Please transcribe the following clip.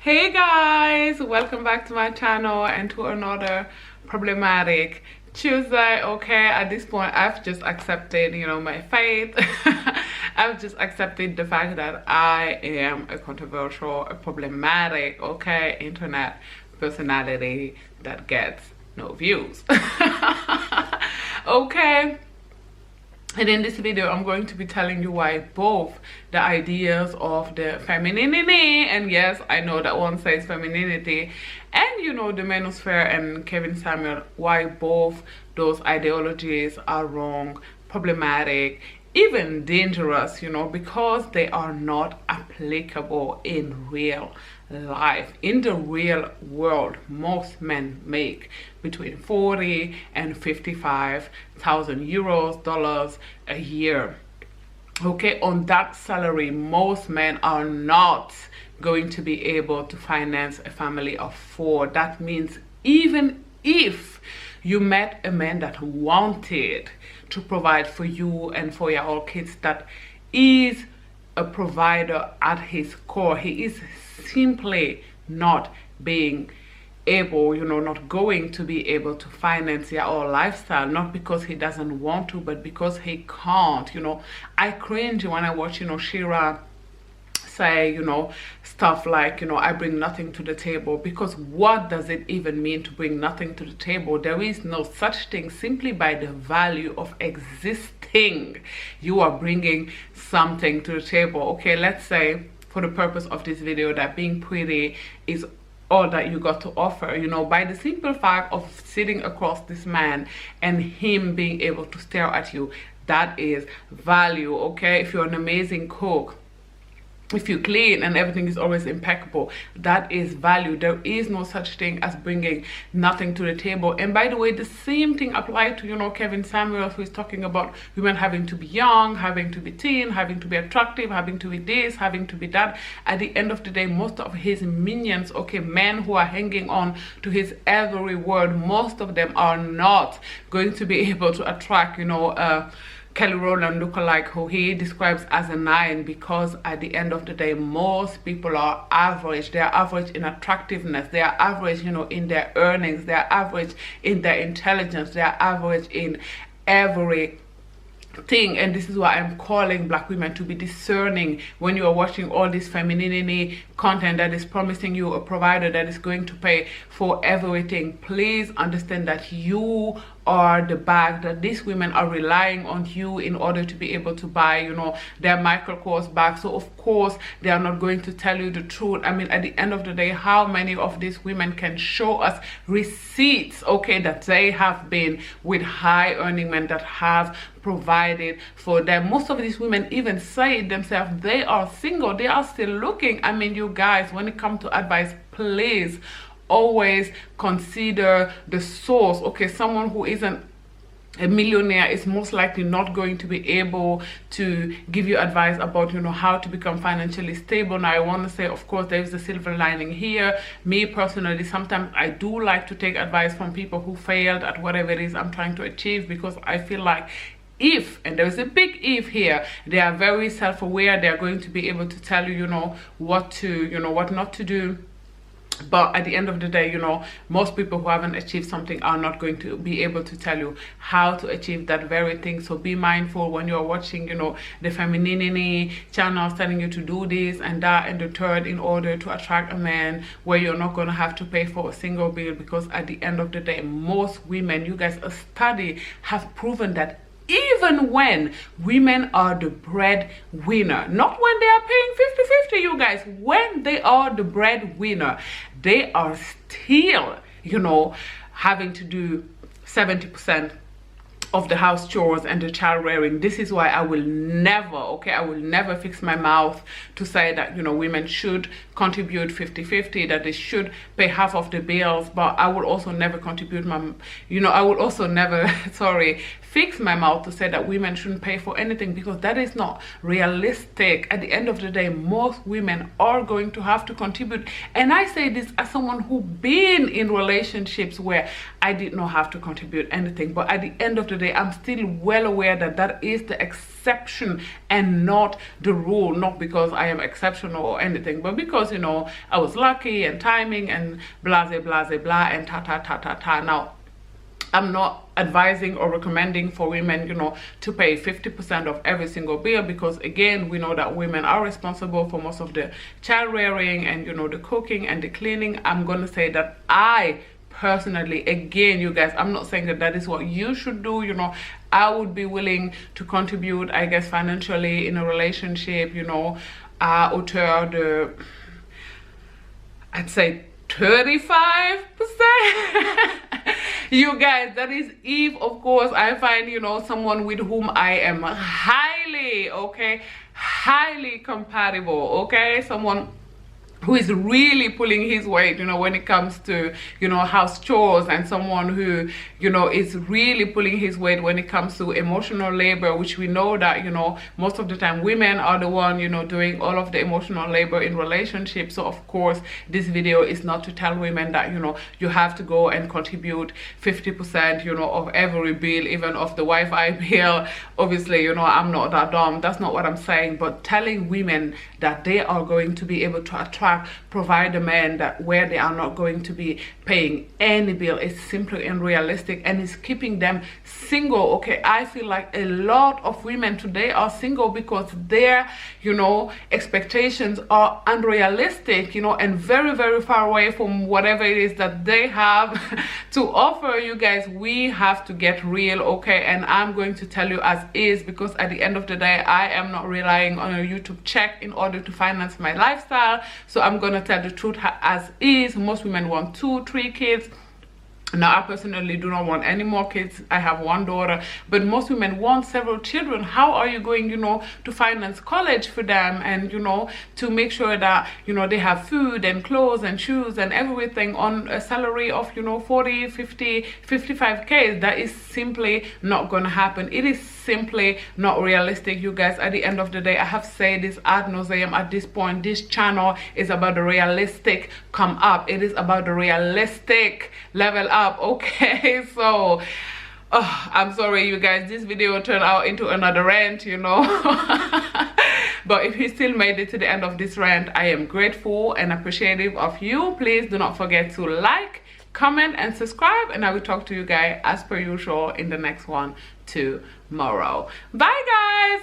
Hey guys, welcome back to my channel and to another problematic Tuesday. Okay, at this point I've just accepted, my fate. I've just accepted the fact that I am a controversial, a problematic, okay, internet personality that gets no views. Okay. And in this video, I'm going to be telling you why both the ideas of the femininity, and yes, I know that one says femininity, and the manosphere and Kevin Samuel, why both those ideologies are wrong, problematic, even dangerous, because they are not applicable in real life. In the real world, most men make between 40 and 55,000 euros, dollars a year. Okay, on that salary, most men are not going to be able to finance a family of 4. That means even if you met a man that wanted to provide for you and for your kids, that is a provider at his core, he is simply not being able, not going to be able to finance your lifestyle, not because he doesn't want to, but because he can't. I cringe when I watch, Shira say, stuff like, I bring nothing to the table, because what does it even mean to bring nothing to the table? There is no such thing. Simply by the value of existing, you are bringing something to the table. Okay, let's say for the purpose of this video that being pretty is all that you got to offer, by the simple fact of sitting across this man and him being able to stare at you, that is value. Okay, if you're an amazing cook, if you clean and everything is always impeccable, that is value. There is no such thing as bringing nothing to the table. And by the way, the same thing applied to Kevin Samuel, who is talking about women having to be young, having to be teen, having to be attractive, having to be this, having to be that. At the end of the day, most of his minions, okay, men who are hanging on to his every word, most of them are not going to be able to attract Kelly Rowland lookalike, who he describes as a 9, because at the end of the day, most people are average. They are average in attractiveness, they are average in their earnings, they are average in their intelligence, they are average in every thing. And this is why I'm calling black women to be discerning when you are watching all this femininity content that is promising you a provider that is going to pay for everything. Please understand that you are the bag, that these women are relying on you in order to be able to buy their Michael Kors bag. So of course they are not going to tell you the truth. I mean, at the end of the day, how many of these women can show us receipts, okay, that they have been with high earning men that have provided for them? Most of these women even say it themselves, they are single, they are still looking. I mean, you guys, when it comes to advice, please always consider the source. Okay, someone who isn't a millionaire is most likely not going to be able to give you advice about how to become financially stable. Now I want to say, of course, there is a silver lining here. Me personally, sometimes I do like to take advice from people who failed at whatever it is I'm trying to achieve, because I feel like if, and there's a big if here, they are very self-aware, they're going to be able to tell you what to what not to do. But at the end of the day, most people who haven't achieved something are not going to be able to tell you how to achieve that very thing. So be mindful when you're watching, the femininity channels telling you to do this and that and the third in order to attract a man, where you're not going to have to pay for a single bill. Because at the end of the day, most women, you guys, a study have proven that even when women are the breadwinner, not when they are paying 50-50, you guys, when they are the breadwinner, they are still, having to do 70% of the house chores and the child rearing. This is why I will never, I will never fix my mouth to say that, women should contribute 50-50, that they should pay half of the bills, but I will also never contribute I will also never, fix my mouth to say that women shouldn't pay for anything, because that is not realistic. At the end of the day, most women are going to have to contribute. And I say this as someone who been in relationships where I did not have to contribute anything, but at the end of the day, day, I'm still well aware that that is the exception and not the rule. Not because I am exceptional or anything, but because, you know, I was lucky and timing and blah blah blah blah and ta ta ta ta ta. Now, I'm not advising or recommending for women, you know, to pay 50% of every single bill, because again, we know that women are responsible for most of the child rearing and, you know, the cooking and the cleaning. I'm gonna say that I personally, again, you guys, I'm not saying that that is what you should do. You know, I would be willing to contribute, I guess, financially in a relationship, you know, hauteur de, I'd say 35%. You guys, that is if, of course, I find, you know, someone with whom I am highly, okay, highly compatible, okay, someone who is really pulling his weight, you know, when it comes to, you know, house chores, and someone who, you know, is really pulling his weight when it comes to emotional labor, which we know that, you know, most of the time women are the one, you know, doing all of the emotional labor in relationships. So of course, this video is not to tell women that, you know, you have to go and contribute 50%, you know, of every bill, even of the Wi-Fi bill. Obviously, you know, I'm not that dumb. That's not what I'm saying. But telling women that they are going to be able to attract, provide a man that where they are not going to be paying any bill is simply unrealistic, and is keeping them single. Okay, I feel like a lot of women today are single because their, you know, expectations are unrealistic, you know, and very, very far away from whatever it is that they have to offer. You guys, we have to get real, okay? And I'm going to tell you as is, because at the end of the day, I am not relying on a YouTube check in order to finance my lifestyle. So I'm gonna tell the truth as is. Most women want 2-3 kids. Now, I personally do not want any more kids. I have one daughter, but most women want several children. How are you going, you know, to finance college for them, and, you know, to make sure that, you know, they have food and clothes and shoes and everything on a salary of, you know, 40, 50, 55K? That is simply not gonna happen. It is simply not realistic, you guys. At the end of the day, I have said this ad nauseum at this point. This channel is about the realistic come up. It is about the realistic level up. Okay, so I'm sorry, you guys, this video turned out into another rant, you know. But if you still made it to the end of this rant, I am grateful and appreciative of you. Please do not forget to like, comment, and subscribe, and I will talk to you guys as per usual in the next one tomorrow. Bye guys.